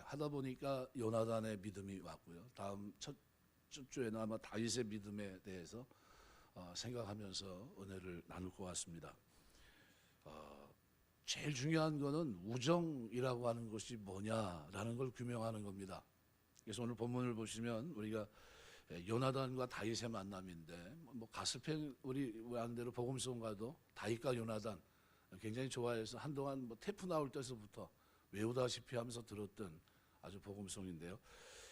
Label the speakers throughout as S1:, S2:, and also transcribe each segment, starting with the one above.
S1: 하다 보니까 요나단의 믿음이 왔고요. 다음 첫 주에는 아마 다윗의 믿음에 대해서 생각하면서 은혜를 나눌 것 같습니다. 제일 중요한 거는 우정이라고 하는 것이 뭐냐라는 걸 규명하는 겁니다. 그래서 오늘 본문을 보시면 우리가 요나단과 다윗의 만남인데, 뭐 가스펠 우리 안대로 복음송가도 다윗과 요나단 굉장히 좋아해서 한동안 뭐 테프 나올 때서부터 외우다시피 하면서 들었던 아주 복음송인데요.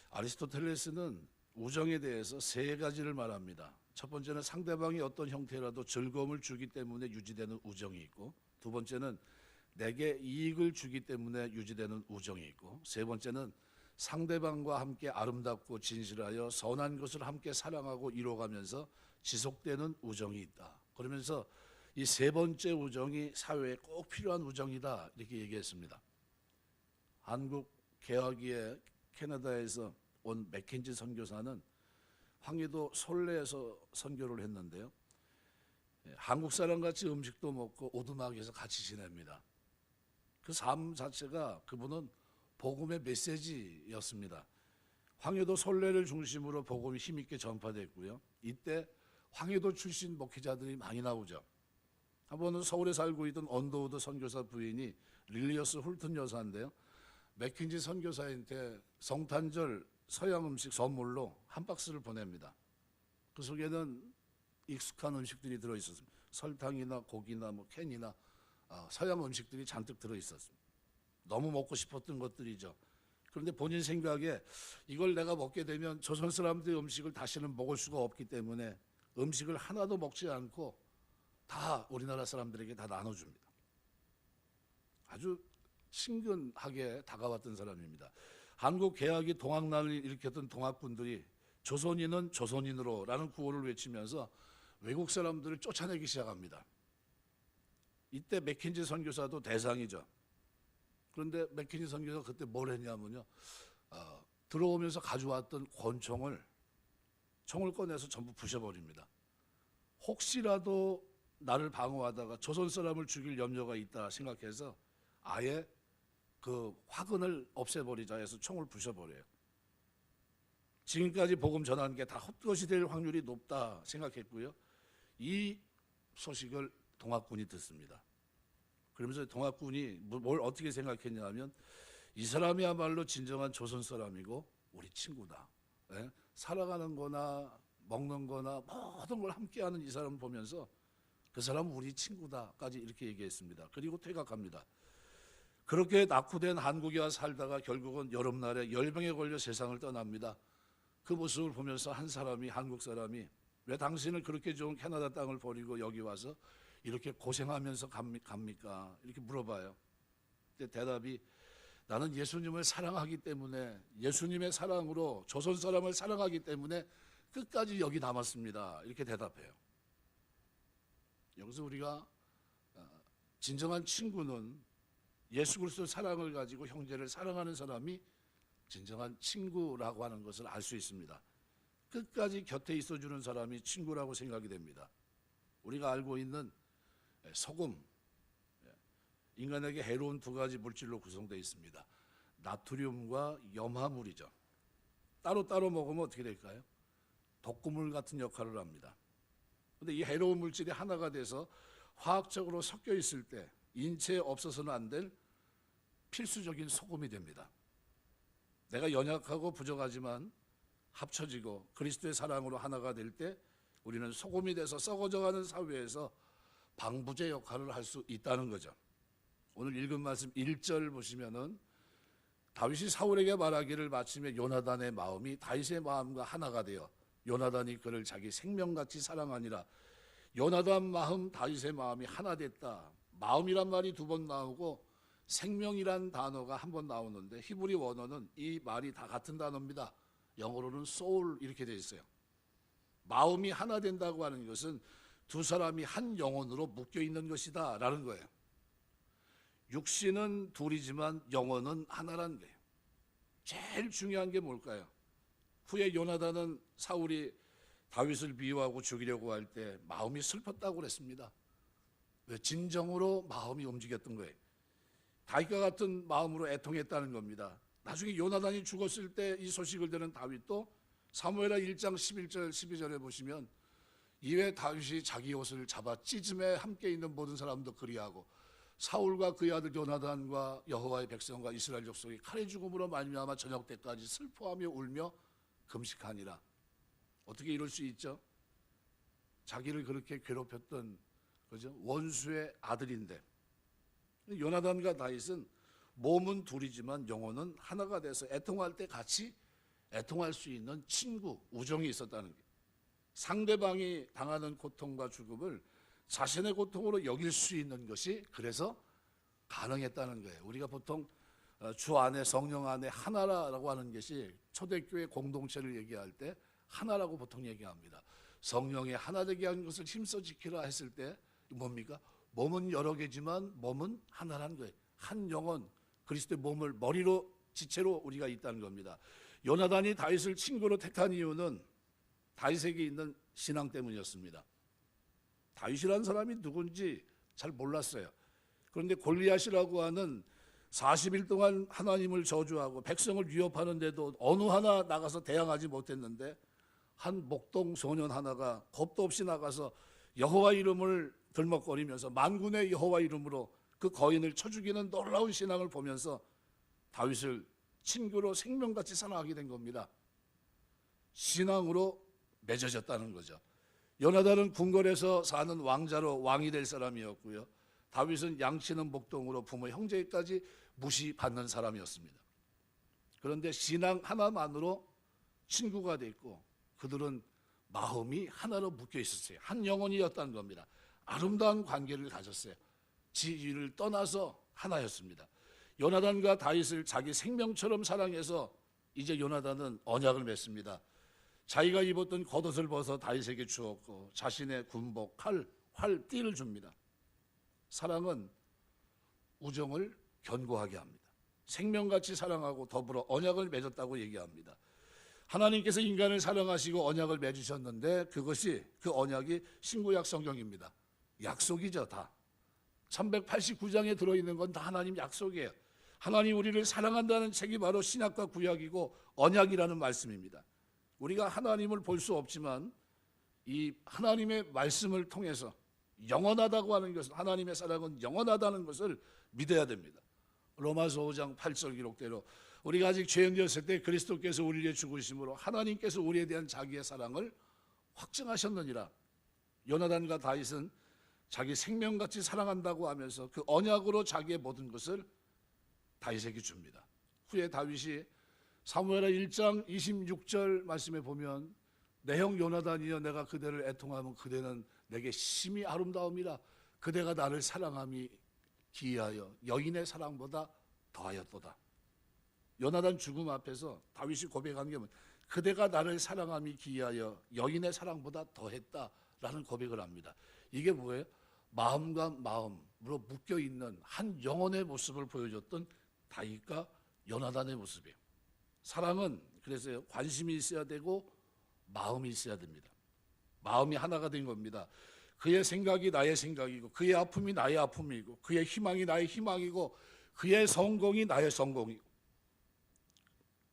S1: 아리스토텔레스는 우정에 대해서 세 가지를 말합니다. 첫 번째는 상대방이 어떤 형태라도 즐거움을 주기 때문에 유지되는 우정이 있고, 두 번째는 내게 이익을 주기 때문에 유지되는 우정이 있고, 세 번째는 상대방과 함께 아름답고 진실하여 선한 것을 함께 사랑하고 이뤄가면서 지속되는 우정이 있다. 그러면서 이 세 번째 우정이 사회에 꼭 필요한 우정이다, 이렇게 얘기했습니다. 한국 개화기에 캐나다에서 온 맥켄지 선교사는 황해도 솔레에서 선교를 했는데요. 한국 사람 같이 음식도 먹고 오두막에서 같이 지냅니다. 그 삶 자체가 그분은 복음의 메시지였습니다. 황해도 솔레를 중심으로 복음이 힘있게 전파됐고요. 이때 황해도 출신 목회자들이 많이 나오죠. 한 번은 서울에 살고 있던 언더우드 선교사 부인이 릴리어스 훌튼 여사인데요. 맥킨지 선교사한테 성탄절 서양 음식 선물로 한 박스를 보냅니다. 그 속에는 익숙한 음식들이 들어있었습니다. 설탕이나 고기나 뭐 캔이나 서양 음식들이 잔뜩 들어있었습니다. 너무 먹고 싶었던 것들이죠. 그런데 본인 생각에 이걸 내가 먹게 되면 조선 사람들의 음식을 다시는 먹을 수가 없기 때문에 음식을 하나도 먹지 않고 다 우리나라 사람들에게 다 나눠줍니다. 아주 친근하게 다가왔던 사람입니다. 한국 개혁이 동학난을 일으켰던 동학군들이 조선인은 조선인으로 라는 구호를 외치면서 외국 사람들을 쫓아내기 시작합니다. 이때 맥킨지 선교사도 대상이죠. 그런데 맥킨지 선교사가 그때 뭘 했냐면요, 들어오면서 가져왔던 권총을 꺼내서 전부 부셔버립니다. 혹시라도 나를 방어하다가 조선 사람을 죽일 염려가 있다 생각해서 아예 그 화근을 없애버리자 해서 총을 부셔버려요. 지금까지 복음 전하는 게 다 헛것이 될 확률이 높다 생각했고요. 이 소식을 동학군이 듣습니다. 그러면서 동학군이 뭘 어떻게 생각했냐면, 이 사람이야말로 진정한 조선 사람이고 우리 친구다. 예? 살아가는 거나 먹는 거나 모든 걸 함께하는 이 사람을 보면서 그 사람은 우리 친구다까지 이렇게 얘기했습니다. 그리고 퇴각합니다. 그렇게 낙후된 한국에 와 살다가 결국은 여름날에 열병에 걸려 세상을 떠납니다. 그 모습을 보면서 한 사람이, 한국 사람이, 왜 당신을 그렇게 좋은 캐나다 땅을 버리고 여기 와서 이렇게 고생하면서 갑니까? 이렇게 물어봐요. 근데 대답이, 나는 예수님을 사랑하기 때문에, 예수님의 사랑으로 조선 사람을 사랑하기 때문에 끝까지 여기 남았습니다. 이렇게 대답해요. 여기서 우리가 진정한 친구는 예수 그리스도의 사랑을 가지고 형제를 사랑하는 사람이 진정한 친구라고 하는 것을 알 수 있습니다. 끝까지 곁에 있어주는 사람이 친구라고 생각이 됩니다. 우리가 알고 있는 소금, 인간에게 해로운 두 가지 물질로 구성되어 있습니다. 나트륨과 염화물이죠. 따로따로 먹으면 어떻게 될까요? 독극물 같은 역할을 합니다. 그런데 이 해로운 물질이 하나가 돼서 화학적으로 섞여 있을 때 인체에 없어서는 안 될 필수적인 소금이 됩니다. 내가 연약하고 부족하지만 합쳐지고 그리스도의 사랑으로 하나가 될 때 우리는 소금이 돼서 썩어져가는 사회에서 방부제 역할을 할 수 있다는 거죠. 오늘 읽은 말씀 1절 보시면은 다윗이 사울에게 말하기를, 마침에 요나단의 마음이 다윗의 마음과 하나가 되어 요나단이 그를 자기 생명같이 사랑하니라. 요나단 마음, 다윗의 마음이 하나 됐다. 마음이란 말이 두 번 나오고 생명이란 단어가 한 번 나오는데, 히브리 원어는 이 말이 다 같은 단어입니다. 영어로는 soul 이렇게 되어 있어요. 마음이 하나 된다고 하는 것은 두 사람이 한 영혼으로 묶여 있는 것이다 라는 거예요. 육신은 둘이지만 영혼은 하나라는 거예요. 제일 중요한 게 뭘까요? 후에 요나단은 사울이 다윗을 미워하고 죽이려고 할 때 마음이 슬펐다고 그랬습니다. 왜? 진정으로 마음이 움직였던 거예요. 다윗과 같은 마음으로 애통했다는 겁니다. 나중에 요나단이 죽었을 때 이 소식을 들은 다윗도 사무엘하 1장 11절 12절에 보시면 이에 다윗이 자기 옷을 잡아 찢음에 함께 있는 모든 사람도 그리하고 사울과 그의 아들 요나단과 여호와의 백성과 이스라엘 족속이 칼의 죽음으로 말미암아 저녁 때까지 슬퍼하며 울며 금식하니라. 어떻게 이럴 수 있죠? 자기를 그렇게 괴롭혔던 그죠? 원수의 아들인데 요나단과 다윗은 몸은 둘이지만 영혼은 하나가 돼서 애통할 때 같이 애통할 수 있는 친구, 우정이 있었다는 게, 상대방이 당하는 고통과 죽음을 자신의 고통으로 여길 수 있는 것이 그래서 가능했다는 거예요. 우리가 보통 주 안에 성령 안에 하나라고 하는 것이 초대교회 공동체를 얘기할 때 하나라고 보통 얘기합니다. 성령의 하나 되게 하는 것을 힘써 지키라 했을 때 뭡니까? 몸은 여러 개지만 몸은 하나라는 거예요. 한 영혼, 그리스도의 몸을 머리로 지체로 우리가 있다는 겁니다. 요나단이 다윗을 친구로 택한 이유는 다윗에게 있는 신앙 때문이었습니다. 다윗이라는 사람이 누군지 잘 몰랐어요. 그런데 골리앗이라고 하는 40일 동안 하나님을 저주하고 백성을 위협하는데도 어느 하나 나가서 대항하지 못했는데 한 목동 소년 하나가 겁도 없이 나가서 여호와 이름을 들먹거리면서 만군의 여호와 이름으로 그 거인을 쳐 죽이는 놀라운 신앙을 보면서 다윗을 친구로 생명같이 사랑하게 된 겁니다. 신앙으로 맺어졌다는 거죠. 요나단은 궁궐에서 사는 왕자로 왕이 될 사람이었고요. 다윗은 양치는 목동으로 부모 형제까지 무시받는 사람이었습니다. 그런데 신앙 하나만으로 친구가 됐고 그들은 마음이 하나로 묶여 있었어요. 한 영혼이었다는 겁니다. 아름다운 관계를 가졌어요. 지위를 떠나서 하나였습니다. 요나단과 다윗을 자기 생명처럼 사랑해서 이제 요나단은 언약을 맺습니다. 자기가 입었던 겉옷을 벗어 다윗에게 주었고 자신의 군복, 칼, 활, 띠를 줍니다. 사랑은 우정을 견고하게 합니다. 생명같이 사랑하고 더불어 언약을 맺었다고 얘기합니다. 하나님께서 인간을 사랑하시고 언약을 맺으셨는데 그것이 그 언약이 신구약 성경입니다. 약속이죠. 다 389장에 들어있는 건 다 하나님 약속이에요. 하나님 우리를 사랑한다는 책이 바로 신약과 구약이고 언약이라는 말씀입니다. 우리가 하나님을 볼 수 없지만 이 하나님의 말씀을 통해서 영원하다고 하는 것은, 하나님의 사랑은 영원하다는 것을 믿어야 됩니다. 로마서 5장 8절 기록대로 우리가 아직 죄인 되었을 때 그리스도께서 우리를 위해 죽으심으로 하나님께서 우리에 대한 자기의 사랑을 확증하셨느니라. 요나단과 다윗은 자기 생명같이 사랑한다고 하면서 그 언약으로 자기의 모든 것을 다윗에게 줍니다. 후에 다윗이 사무엘하 1장 26절 말씀에 보면 내 형 요나단이여 내가 그대를 애통하면 그대는 내게 심히 아름다움이라 그대가 나를 사랑함이 기이하여 여인의 사랑보다 더하였도다. 요나단 죽음 앞에서 다윗이 고백한 게 그대가 나를 사랑함이 기이하여 여인의 사랑보다 더했다라는 고백을 합니다. 이게 뭐예요? 마음과 마음으로 묶여있는 한 영혼의 모습을 보여줬던 다윗과 요나단의 모습이에요. 사랑은 그래서 관심이 있어야 되고 마음이 있어야 됩니다. 마음이 하나가 된 겁니다. 그의 생각이 나의 생각이고 그의 아픔이 나의 아픔이고 그의 희망이 나의 희망이고 그의 성공이 나의 성공이고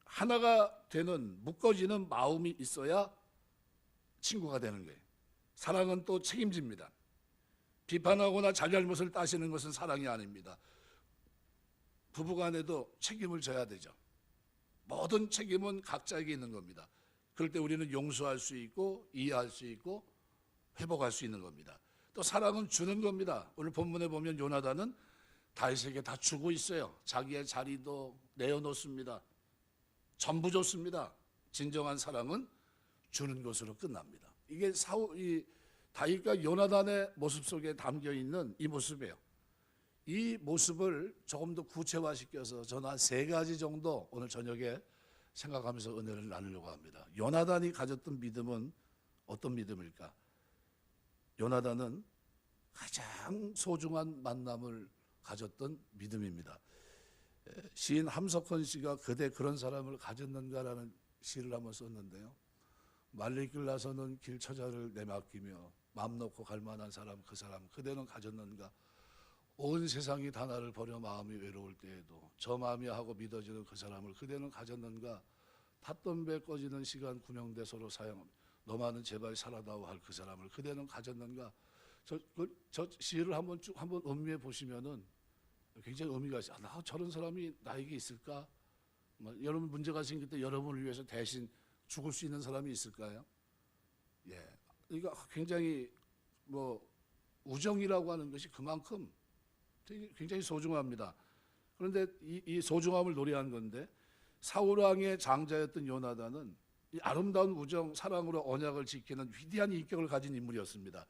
S1: 하나가 되는 묶어지는 마음이 있어야 친구가 되는 거예요. 사랑은 또 책임집니다. 비판하거나 잘잘못을 따지는 것은 사랑이 아닙니다. 부부간에도 책임을 져야 되죠. 모든 책임은 각자에게 있는 겁니다. 그럴 때 우리는 용서할 수 있고 이해할 수 있고 회복할 수 있는 겁니다. 또 사랑은 주는 겁니다. 오늘 본문에 보면 요나단은 다윗에게 다 주고 있어요. 자기의 자리도 내어놓습니다. 전부 줬습니다. 진정한 사랑은 주는 것으로 끝납니다. 이게 다윗과 요나단의 모습 속에 담겨 있는 이 모습이에요. 이 모습을 조금 더 구체화시켜서 저는 한 3가지 정도 오늘 저녁에 생각하면서 은혜를 나누려고 합니다. 요나단이 가졌던 믿음은 어떤 믿음일까? 요나단은 가장 소중한 만남을 가졌던 믿음입니다. 시인 함석헌 씨가 그대 그런 사람을 가졌는가라는 시를 한번 썼는데요. 말리길 나서는 길처자를 내맡기며 맘 놓고 갈 만한 사람 그 사람 그대는 가졌는가? 온 세상이 다 나를 버려 마음이 외로울 때에도 저 마음이 하고 믿어지는 그 사람을 그대는 가졌는가. 탔던 배 꺼지는 시간 구명대 서로 사용. 너만은 제발 살아다오 할 그 사람을 그대는 가졌는가. 저 시를 한번 쭉 한번 음미해 보시면은 굉장히 의미가 있어요. 나 저런 사람이 나에게 있을까? 여러분 문제가 생길 때 여러분을 위해서 대신 죽을 수 있는 사람이 있을까요? 예, 이거 굉장히 우정이라고 하는 것이 그만큼 굉장히 소중합니다. 그런데 이 소중함을 노래한 건데 사울 왕의 장자였던 요나단은 이 아름다운 우정, 사랑으로 언약을 지키는 위대한 인격을 가진 인물이었습니다.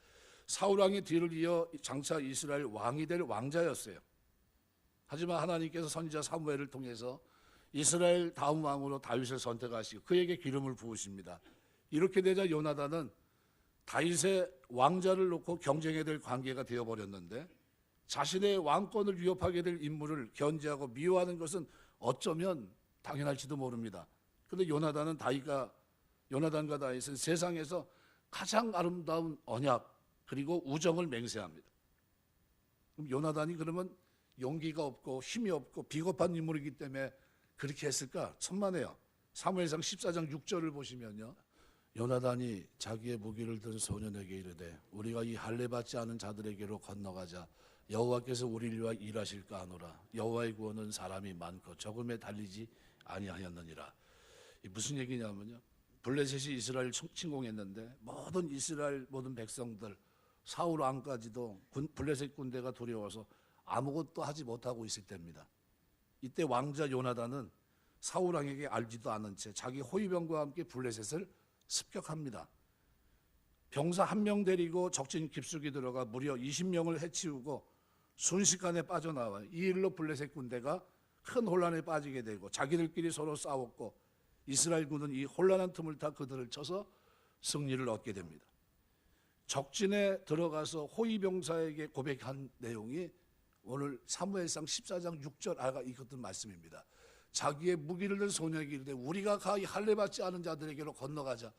S1: 사울 왕의 뒤를 이어 장차 이스라엘 왕이 될 왕자였어요. 하지만 하나님께서 선지자 사무엘을 통해서 이스라엘 다음 왕으로 다윗을 선택하시고 그에게 기름을 부으십니다. 이렇게 되자 요나단은 다윗의 왕자를 놓고 경쟁해야 될 관계가 되어버렸는데 자신의 왕권을 위협하게 될 인물을 견제하고 미워하는 것은 어쩌면 당연할지도 모릅니다. 그런데 요나단과 다윗은 세상에서 가장 아름다운 언약 그리고 우정을 맹세합니다. 그럼 요나단이 그러면 용기가 없고 힘이 없고 비겁한 인물이기 때문에 그렇게 했을까? 천만에요. 사무엘상 14장 6절을 보시면요. 요나단이 자기의 무기를 든 소년에게 이르되 우리가 이 할례 받지 않은 자들에게로 건너가자. 여호와께서 우리를 위하여 일하실까 하노라. 여호와의 구원은 사람이 많고 적음에 달리지 아니하였느니라. 무슨 얘기냐면요. 블레셋이 이스라엘 침공했는데 모든 백성들 사울 왕까지도 블레셋 군대가 두려워서 아무것도 하지 못하고 있을 때입니다. 이때 왕자 요나단은 사울 왕에게 알지도 않은 채 자기 호위병과 함께 블레셋을 습격합니다. 병사 1명 데리고 적진 깊숙이 들어가 무려 20명을 해치우고 순식간에 빠져나와요. 이 일로 블레셋 군대가 큰 혼란에 빠지게 되고 자기들끼리 서로 싸웠고 이스라엘 군은 이 혼란한 틈을 타 그들을 쳐서 승리를 얻게 됩니다. 적진에 들어가서 호위병사에게 고백한 내용이 오늘 사무엘상 14장 6절 아가 이것들 말씀입니다. 자기의 무기를 든 소년에게 이르되 우리가 가히 할례 받지 않은 자들에게로 건너가자.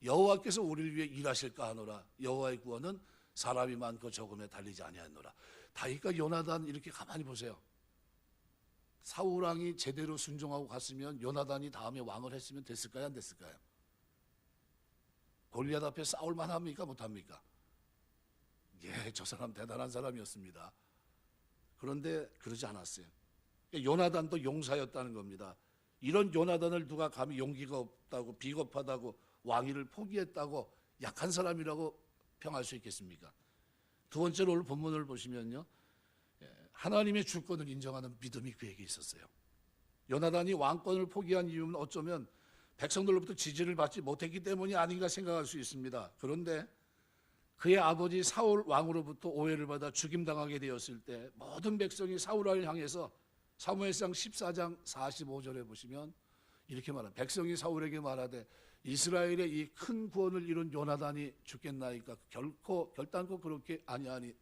S1: 여호와께서 우리를 위해 일하실까 하노라. 여호와의 구원은 사람이 많고 적음에 달리지 아니하노라. 다윗과 요나단 이렇게 가만히 보세요. 사울 왕이 제대로 순종하고 갔으면 요나단이 다음에 왕을 했으면 됐을까요? 안 됐을까요? 골리앗 앞에 싸울 만합니까? 못합니까? 예, 저 사람 대단한 사람이었습니다. 그런데 그러지 않았어요. 요나단도 용사였다는 겁니다. 이런 요나단을 누가 감히 용기가 없다고 비겁하다고 왕위를 포기했다고 약한 사람이라고 평할 수 있겠습니까? 두 번째로 오늘 본문을 보시면요. 하나님의 주권을 인정하는 믿음이 그에게 있었어요. 요나단이 왕권을 포기한 이유는 어쩌면 백성들로부터 지지를 받지 못했기 때문이 아닌가 생각할 수 있습니다. 그런데 그의 아버지 사울 왕으로부터 오해를 받아 죽임당하게 되었을 때 모든 백성이 사울 왕을 향해서 사무엘상 14장 45절에 보시면 이렇게 말합니다. 백성이 사울에게 말하되 이스라엘의 이 큰 구원을 이룬 요나단이 죽겠나이까 결단코 그렇게 아니하니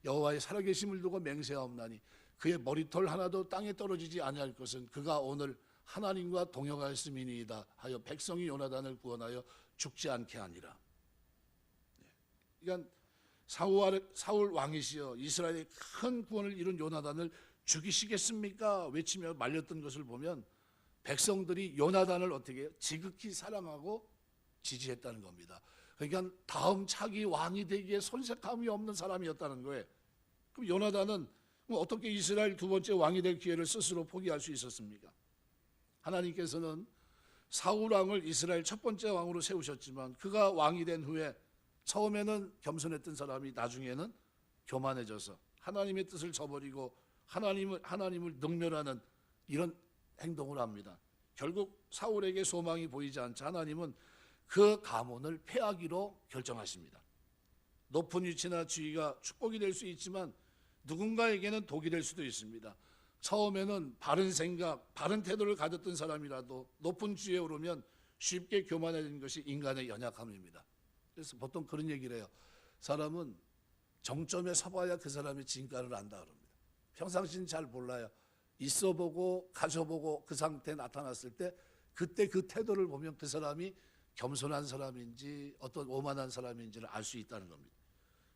S1: 여호와의 살아계심을 두고 맹세하옵나니 그의 머리털 하나도 땅에 떨어지지 아니할 것은 그가 오늘 하나님과 동역하였음이니이다 하여 백성이 요나단을 구원하여 죽지 않게 하니라. 그러니까 사울 왕이시여 이스라엘의 큰 구원을 이룬 요나단을 죽이시겠습니까? 외치며 말렸던 것을 보면 백성들이 요나단을 어떻게 해요? 지극히 사랑하고 지지했다는 겁니다. 그러니까 다음 차기 왕이 되기에 손색함이 없는 사람이었다는 거예요. 그럼 요나단은 어떻게 이스라엘 두 번째 왕이 될 기회를 스스로 포기할 수 있었습니까? 하나님께서는 사울 왕을 이스라엘 첫 번째 왕으로 세우셨지만 그가 왕이 된 후에 처음에는 겸손했던 사람이 나중에는 교만해져서 하나님의 뜻을 저버리고 하나님을 능멸하는 이런 행동을 합니다. 결국 사울에게 소망이 보이지 않자 하나님은 그 가문을 폐하기로 결정하십니다. 높은 위치나 지위가 축복이 될 수 있지만 누군가에게는 독이 될 수도 있습니다. 처음에는 바른 생각, 바른 태도를 가졌던 사람이라도 높은 지위에 오르면 쉽게 교만해지는 것이 인간의 연약함입니다. 그래서 보통 그런 얘기를 해요. 사람은 정점에 서봐야 그 사람의 진가를 안다 그럽니다. 평상시는 잘 몰라요. 있어보고 가져보고 그 상태에 나타났을 때 그때 그 태도를 보면 그 사람이 겸손한 사람인지 어떤 오만한 사람인지를 알 수 있다는 겁니다.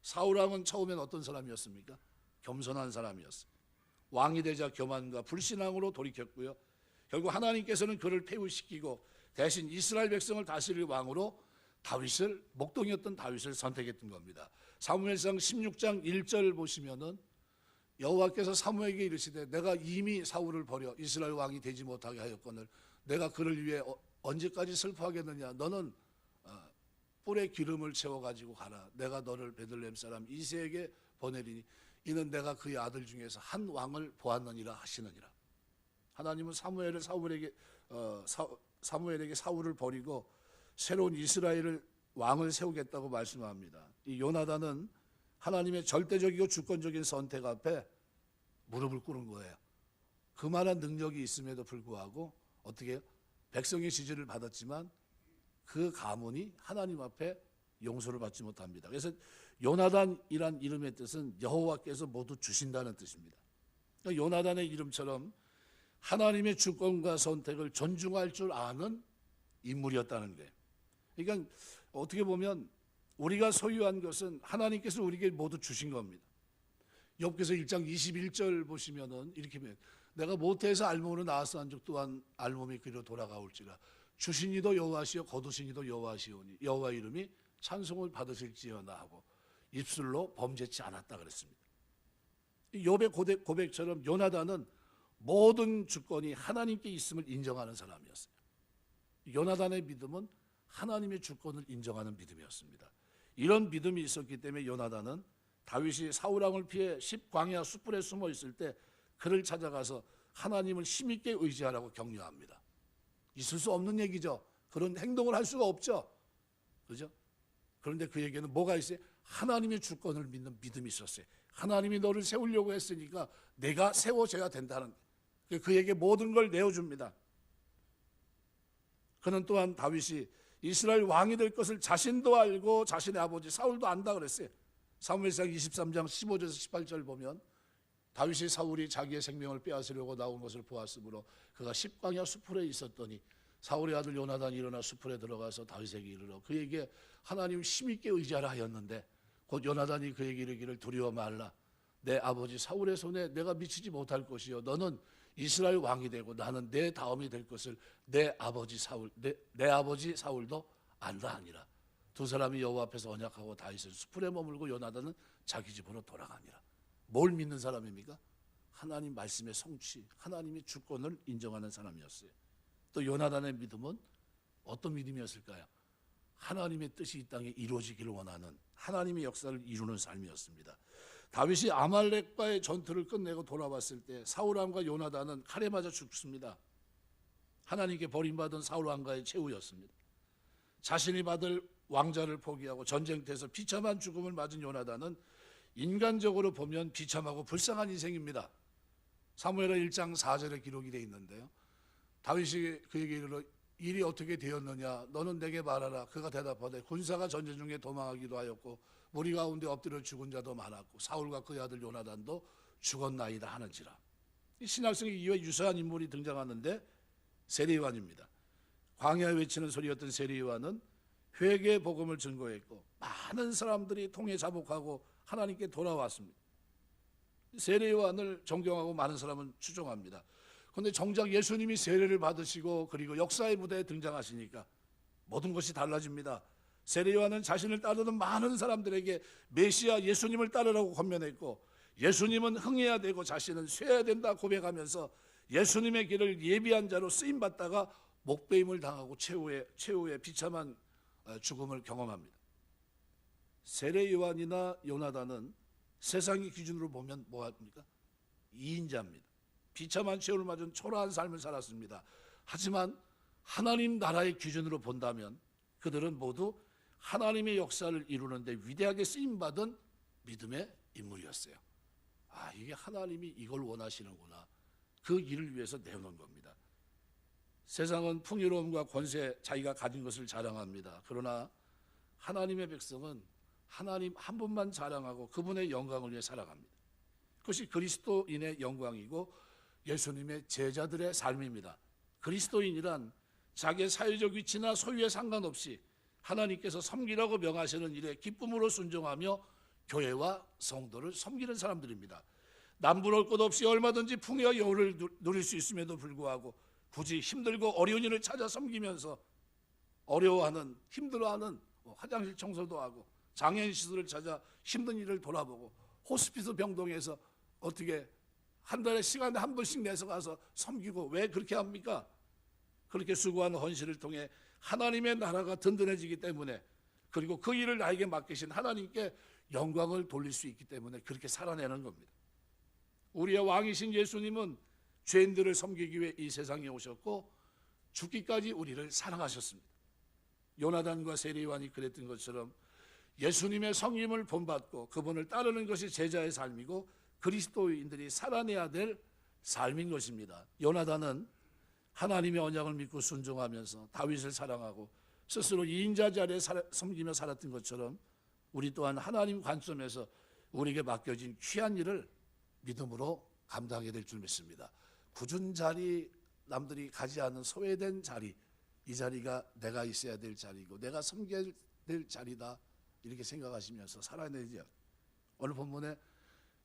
S1: 사울 왕은 처음엔 어떤 사람이었습니까? 겸손한 사람이었어요. 왕이 되자 교만과 불신앙으로 돌이켰고요. 결국 하나님께서는 그를 폐위시키고 대신 이스라엘 백성을 다스릴 왕으로 다윗을, 목동이었던 다윗을 선택했던 겁니다. 사무엘상 16장 1절 보시면은 여호와께서 사무엘에게 이르시되 내가 이미 사울을 버려 이스라엘 왕이 되지 못하게 하였거늘 내가 그를 위해 언제까지 슬퍼하겠느냐. 너는 뿔에 기름을 채워가지고 가라. 내가 너를 베들레헴 사람 이새에게 보내리니 이는 내가 그의 아들 중에서 한 왕을 보았느니라 하시느니라. 하나님은 사무엘에게 사울을 버리고 새로운 이스라엘을 왕을 세우겠다고 말씀합니다. 이 요나단은 하나님의 절대적이고 주권적인 선택 앞에 무릎을 꿇은 거예요. 그만한 능력이 있음에도 불구하고 어떻게 백성의 지지를 받았지만 그 가문이 하나님 앞에 용서를 받지 못합니다. 그래서 요나단이란 이름의 뜻은 여호와께서 모두 주신다는 뜻입니다. 그러니까 요나단의 이름처럼 하나님의 주권과 선택을 존중할 줄 아는 인물이었다는 거예요. 그러니까 어떻게 보면 우리가 소유한 것은 하나님께서 우리에게 모두 주신 겁니다. 욥기서 1장 21절 보시면은 이렇게 보면 내가 모태에서 알몸으로 나와서 한 적 또한 알몸이 그리로 돌아가올지라 주신 이도 여호와시요 거두신 이도 여호와시오니 여호와 이름이 찬송을 받으실지어다 하고 입술로 범죄치 않았다 그랬습니다. 욥의 고백처럼 요나단은 모든 주권이 하나님께 있음을 인정하는 사람이었어요. 요나단의 믿음은 하나님의 주권을 인정하는 믿음이었습니다. 이런 믿음이 있었기 때문에 요나단은 다윗이 사울왕을 피해 십광야 숯불에 숨어 있을 때 그를 찾아가서 하나님을 힘있게 의지하라고 격려합니다. 있을 수 없는 얘기죠. 그런 행동을 할 수가 없죠. 그죠? 그런데 그에게는 뭐가 있어요? 하나님의 주권을 믿는 믿음이 있었어요. 하나님이 너를 세우려고 했으니까 내가 세워져야 된다는, 그에게 모든 걸 내어줍니다. 그는 또한 다윗이 이스라엘 왕이 될 것을 자신도 알고 자신의 아버지 사울도 안다 그랬어요. 사무엘상 23장 15절에서 18절 보면 다윗이 사울이 자기의 생명을 빼앗으려고 나온 것을 보았으므로 그가 십광야 수풀에 있었더니 사울의 아들 요나단이 일어나 수풀에 들어가서 다윗에게 이르러 그에게 하나님 힘있게 의지하라 하였는데 곧 요나단이 그에게 이르기를 두려워 말라. 내 아버지 사울의 손에 내가 미치지 못할 것이요 너는 이스라엘 왕이 되고 나는 내 다음이 될 것을 내 아버지 사울도 안다 하니라. 두 사람이 여호와 앞에서 언약하고 다윗은 수풀에 머물고 요나단은 자기 집으로 돌아가니라. 뭘 믿는 사람입니까? 하나님 말씀의 성취, 하나님의 주권을 인정하는 사람이었어요. 또 요나단의 믿음은 어떤 믿음이었을까요? 하나님의 뜻이 이 땅에 이루어지기를 원하는 하나님의 역사를 이루는 삶이었습니다. 다윗이 아말렉과의 전투를 끝내고 돌아왔을 때 사울왕과 요나단은 칼에 맞아 죽습니다. 하나님께 버림받은 사울왕과의 최후였습니다. 자신이 받을 왕자를 포기하고 전쟁터에서 비참한 죽음을 맞은 요나단은 인간적으로 보면 비참하고 불쌍한 인생입니다. 사무엘하 1장 4절에 기록이 되어 있는데요. 다윗이 그에게 이르러 일이 어떻게 되었느냐 너는 내게 말하라. 그가 대답하되 군사가 전쟁 중에 도망하기도 하였고 무리 가운데 엎드려 죽은 자도 많았고 사울과 그의 아들 요나단도 죽었나이다 하는지라. 이 신약성에 이후에 유사한 인물이 등장하는데 세리요한입니다. 광야에 외치는 소리였던 세리요한은 회개의 복음을 증거했고 많은 사람들이 통해 자복하고 하나님께 돌아왔습니다. 세례요한을 존경하고 많은 사람은 추종합니다. 그런데 정작 예수님이 세례를 받으시고 그리고 역사의 무대에 등장하시니까 모든 것이 달라집니다. 세례요한은 자신을 따르는 많은 사람들에게 메시아 예수님을 따르라고 권면했고 예수님은 흥해야 되고 자신은 쇠야 된다 고백하면서 예수님의 길을 예비한 자로 쓰임받다가 목배임을 당하고 최후의 비참한 죽음을 경험합니다. 세례요한이나 요나단은 세상의 기준으로 보면 뭐합니까? 이인자입니다. 비참한 최후를 맞은 초라한 삶을 살았습니다. 하지만 하나님 나라의 기준으로 본다면 그들은 모두 하나님의 역사를 이루는데 위대하게 쓰임받은 믿음의 인물이었어요. 아, 이게 하나님이 이걸 원하시는구나. 그 일을 위해서 내어놓은 겁니다. 세상은 풍요로움과 권세, 자기가 가진 것을 자랑합니다. 그러나 하나님의 백성은 하나님 한 분만 자랑하고 그분의 영광을 위해 살아갑니다. 그것이 그리스도인의 영광이고 예수님의 제자들의 삶입니다. 그리스도인이란 자기의 사회적 위치나 소유에 상관없이 하나님께서 섬기라고 명하시는 일에 기쁨으로 순종하며 교회와 성도를 섬기는 사람들입니다. 남부러울 것 없이 얼마든지 풍요와 여유를 누릴 수 있음에도 불구하고 굳이 힘들고 어려운 일을 찾아 섬기면서 어려워하는, 힘들어하는, 화장실 청소도 하고 장애인 시설을 찾아 힘든 일을 돌아보고 호스피스 병동에서 어떻게 한 달에 시간에 한 번씩 내서 가서 섬기고, 왜 그렇게 합니까? 그렇게 수고하는 헌신을 통해 하나님의 나라가 든든해지기 때문에, 그리고 그 일을 나에게 맡기신 하나님께 영광을 돌릴 수 있기 때문에 그렇게 살아내는 겁니다. 우리의 왕이신 예수님은 죄인들을 섬기기 위해 이 세상에 오셨고 죽기까지 우리를 사랑하셨습니다. 요나단과 세리완이 그랬던 것처럼 예수님의 성임을 본받고 그분을 따르는 것이 제자의 삶이고 그리스도인들이 살아내야 될 삶인 것입니다. 요나단은 하나님의 언약을 믿고 순종하면서 다윗을 사랑하고 스스로 이인자 자리에 섬기며 살았던 것처럼 우리 또한 하나님 관점에서 우리에게 맡겨진 귀한 일을 믿음으로 감당해야 될 줄 믿습니다. 굳은 자리, 남들이 가지 않는 소외된 자리, 이 자리가 내가 있어야 될 자리고 내가 섬겨야 될 자리다, 이렇게 생각하시면서 살아내죠. 오늘 본문에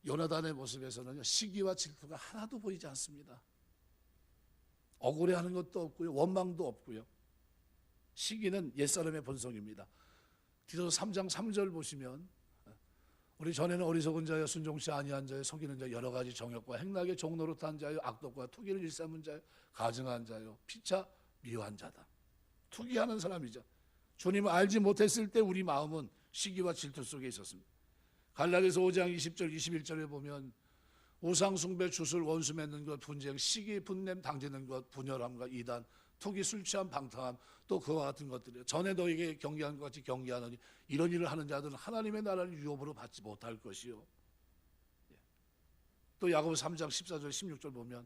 S1: 요나단의 모습에서는 시기와 질투가 하나도 보이지 않습니다. 억울해하는 것도 없고요, 원망도 없고요. 시기는 옛사람의 본성입니다. 디도서 3장 3절 보시면 우리 전에는 어리석은 자여 순종치 아니한 자여 속이는 자 여러 가지 정욕과 행락의 종노릇한 자여 악독과 투기를 일삼은 자여 가증한 자여 피차 미워한 자다. 투기하는 사람이죠. 주님을 알지 못했을 때 우리 마음은 시기와 질투 속에 있었습니다. 갈라디아서 5장 20절 21절에 보면 우상 숭배, 주술, 원수 맺는 것, 분쟁, 시기, 분냄, 당지는 것, 분열함과 이단, 투기, 술 취함, 방탕함, 또 그와 같은 것들이요. 전에 너에게 경계한 것 같이 경계하느니 이런 일을 하는 자들은 하나님의 나라를 유업으로 받지 못할 것이요. 또 야고보 3장 14절 16절 보면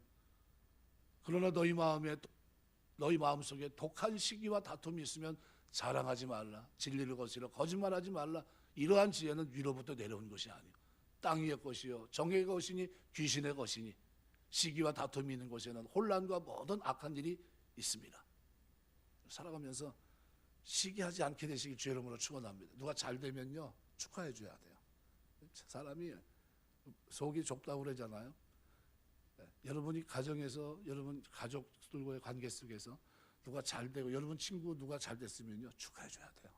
S1: 그러나 너희 마음속에 독한 시기와 다툼이 있으면 자랑하지 말라. 진리를 거스려 거짓말하지 말라. 이러한 지혜는 위로부터 내려온 것이 아니요 땅 위의 것이요 정의 것이니 귀신의 것이니 시기와 다툼이 있는 곳에는 혼란과 모든 악한 일이 있습니다. 살아가면서 시기하지 않게 되시길 주의 이름으로 축원합니다. 누가 잘 되면요 축하해 줘야 돼요. 사람이 속이 좁다고 그러잖아요. 여러분이 가정에서 여러분 가족들과의 관계 속에서 누가 잘 되고 여러분 친구 누가 잘 됐으면요 축하해 줘야 돼요.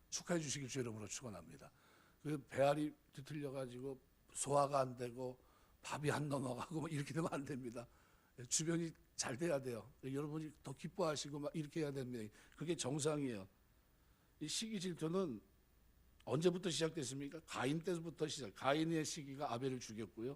S1: 축하해 주시길 주의 이름으로 축원합니다. 그 배알이 뒤틀려 가지고 소화가 안 되고 밥이 안 넘어가고 이렇게 되면 안 됩니다. 주변이 잘 돼야 돼요. 여러분이 더 기뻐하시고 막 이렇게 해야 됩니다. 그게 정상이에요. 이 시기 질투는 언제부터 시작됐습니까? 가인 때부터 시작. 가인의 시기가 아벨을 죽였고요.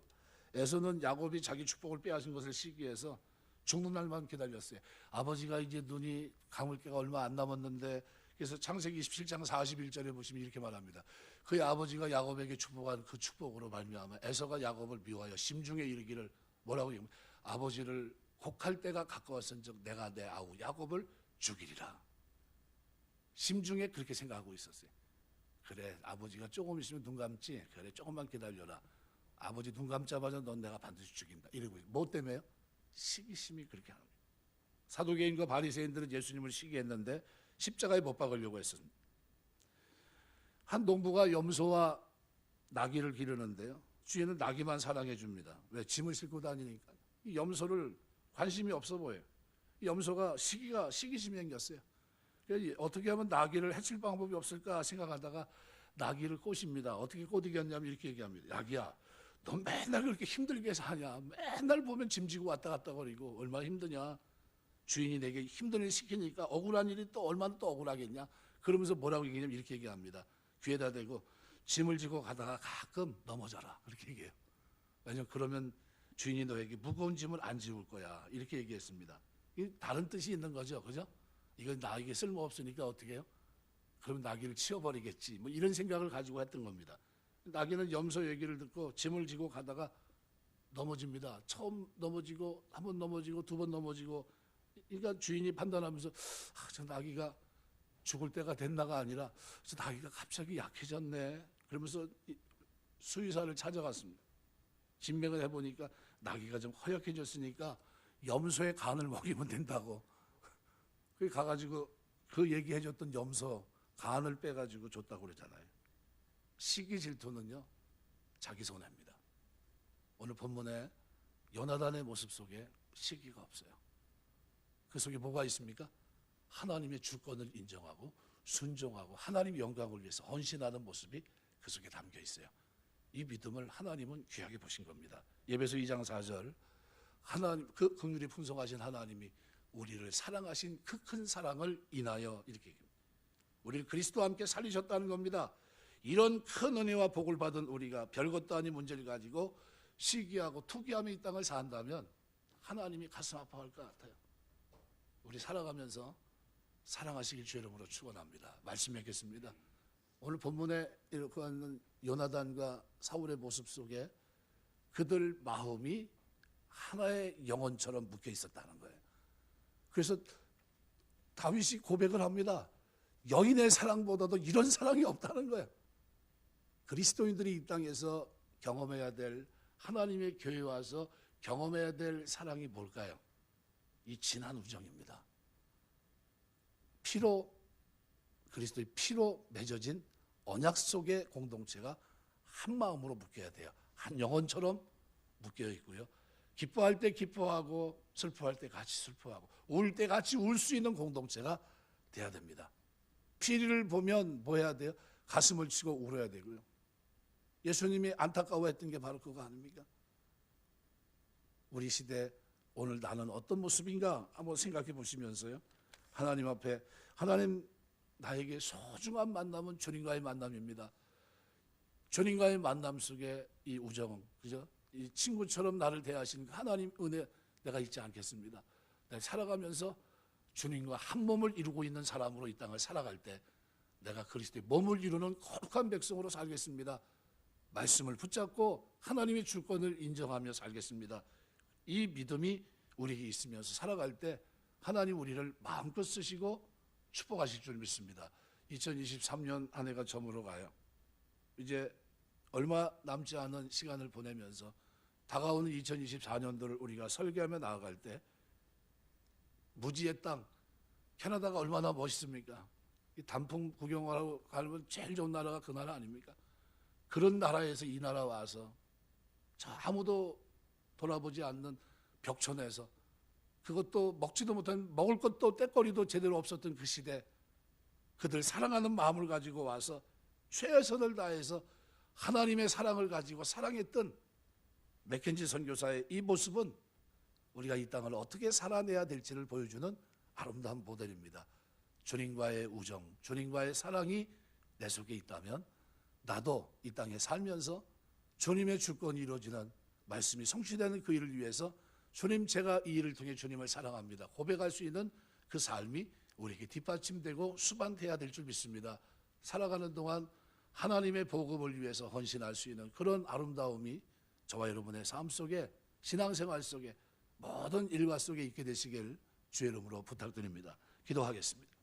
S1: 에서는 야곱이 자기 축복을 빼앗은 것을 시기해서 죽는 날만 기다렸어요. 아버지가 이제 눈이 감을 게가 얼마 안 남았는데, 그래서 창세기 27장 41절에 보시면 이렇게 말합니다. 그의 아버지가 야곱에게 축복한 그 축복으로 말미암아 에서가 야곱을 미워하여 심중에 이르기를 뭐라고 얘기합니까? 아버지를 곡할 때가 가까웠은즉 내가 내 아우 야곱을 죽이리라. 심중에 그렇게 생각하고 있었어요. 그래, 아버지가 조금 있으면 눈 감지. 그래, 조금만 기다려라. 아버지 눈 감자마자 넌 내가 반드시 죽인다. 이러고 있어요. 뭐 때문에요? 시기심이 그렇게 하는 거예요. 사두개인과 바리새인들은 예수님을 시기했는데 십자가에 못 박으려고 했습니다. 한 농부가 염소와 나귀를 기르는데요, 주인은 나귀만 사랑해 줍니다. 왜? 짐을 싣고 다니니까. 이 염소를 관심이 없어 보여요. 이 염소가 시기심이 생겼어요. 그래서 어떻게 하면 나귀를 해칠 방법이 없을까 생각하다가 나귀를 꼬십니다. 어떻게 꼬드겼냐면 이렇게 얘기합니다. 야기야, 너 맨날 그렇게 힘들게 사냐? 맨날 보면 짐 지고 왔다 갔다 거리고 얼마나 힘드냐? 주인이 내게 힘든 일 시키니까 억울한 일이 또 얼마나 또 억울하겠냐? 그러면서 뭐라고 얘기하냐면 이렇게 얘기합니다. 귀에다 대고 짐을 지고 가다가 가끔 넘어져라. 그렇게 얘기해요. 왜냐하면 그러면 주인이 너에게 무거운 짐을 안 지울 거야. 이렇게 얘기했습니다. 이 다른 뜻이 있는 거죠. 그죠? 이건 나에게 쓸모없으니까 어떻게 해요? 그럼 나귀를 치워버리겠지. 뭐 이런 생각을 가지고 했던 겁니다. 나귀는 염소 얘기를 듣고 짐을 지고 가다가 넘어집니다. 처음 넘어지고 한 번 넘어지고 두 번 넘어지고, 그러니까 주인이 판단하면서 저 나귀가 죽을 때가 됐나가 아니라 저 나귀가 갑자기 약해졌네. 그러면서 수의사를 찾아갔습니다. 진맥을 해보니까 나귀가 좀 허약해졌으니까 염소의 간을 먹이면 된다고. 그게 가가지고 그 얘기해줬던 염소 간을 빼가지고 줬다고 그러잖아요. 시기 질투는요 자기 손해입니다. 오늘 본문에 요나단의 모습 속에 시기가 없어요. 그 속에 뭐가 있습니까? 하나님의 주권을 인정하고 순종하고 하나님의 영광을 위해서 헌신하는 모습이 그 속에 담겨 있어요. 이 믿음을 하나님은 귀하게 보신 겁니다. 에베소 2장 4절, 하나님 그 긍휼이 풍성하신 하나님이 우리를 사랑하신 그 큰 사랑을 인하여 이렇게 얘기합니다. 우리를 그리스도와 함께 살리셨다는 겁니다. 이런 큰 은혜와 복을 받은 우리가 별것도 아닌 문제를 가지고 시기하고 투기하며 이 땅을 산다면 하나님이 가슴 아파할 것 같아요. 우리 살아가면서 사랑하시길 주의 이름으로 축원합니다. 말씀 맺겠습니다. 오늘 본문에 이렇게 하는 요나단과 사울의 모습 속에 그들 마음이 하나의 영혼처럼 묶여 있었다는 거예요. 그래서 다윗이 고백을 합니다. 여인의 사랑보다도 이런 사랑이 없다는 거예요. 그리스도인들이 이 땅에서 경험해야 될, 하나님의 교회에 와서 경험해야 될 사랑이 뭘까요? 이 진한 우정입니다. 그리스도의 피로 맺어진 언약 속의 공동체가 한 마음으로 묶여야 돼요. 한 영혼처럼 묶여 있고요. 기뻐할 때 기뻐하고 슬퍼할 때 같이 슬퍼하고 울 때 같이 울 수 있는 공동체가 돼야 됩니다. 피를 보면 뭐 해야 돼요? 가슴을 치고 울어야 되고요. 예수님이 안타까워했던 게 바로 그거 아닙니까? 우리 시대 오늘 나는 어떤 모습인가 한번 생각해 보시면서요. 하나님 앞에, 하나님 나에게 소중한 만남은 주님과의 만남입니다. 주님과의 만남 속에 이 우정, 그죠? 이 친구처럼 나를 대하시는 하나님 은혜 내가 잊지 않겠습니다. 내가 살아가면서 주님과 한 몸을 이루고 있는 사람으로 이 땅을 살아갈 때 내가 그리스도의 몸을 이루는 거룩한 백성으로 살겠습니다. 말씀을 붙잡고 하나님의 주권을 인정하며 살겠습니다. 이 믿음이 우리에게 있으면서 살아갈 때 하나님 우리를 마음껏 쓰시고 축복하실 줄 믿습니다. 2023년 한 해가 저물어 가요. 이제 얼마 남지 않은 시간을 보내면서 다가오는 2024년도를 우리가 설계하며 나아갈 때 무지의 땅, 캐나다가 얼마나 멋있습니까? 이 단풍 구경하러 가면 제일 좋은 나라가 그 나라 아닙니까? 그런 나라에서 이 나라 와서 저 아무도 돌아보지 않는 벽촌에서 그것도 먹지도 못한, 먹을 것도 때거리도 제대로 없었던 그 시대, 그들 사랑하는 마음을 가지고 와서 최선을 다해서 하나님의 사랑을 가지고 사랑했던 맥켄지 선교사의 이 모습은 우리가 이 땅을 어떻게 살아내야 될지를 보여주는 아름다운 모델입니다. 주님과의 우정, 주님과의 사랑이 내 속에 있다면 나도 이 땅에 살면서 주님의 주권이 이루어지는 말씀이 성취되는 그 일을 위해서 주님, 제가 이 일을 통해 주님을 사랑합니다 고백할 수 있는 그 삶이 우리에게 뒷받침되고 수반돼야 될 줄 믿습니다. 살아가는 동안 하나님의 복음을 위해서 헌신할 수 있는 그런 아름다움이 저와 여러분의 삶 속에, 신앙생활 속에, 모든 일과 속에 있게 되시길 주의 이름으로 부탁드립니다. 기도하겠습니다.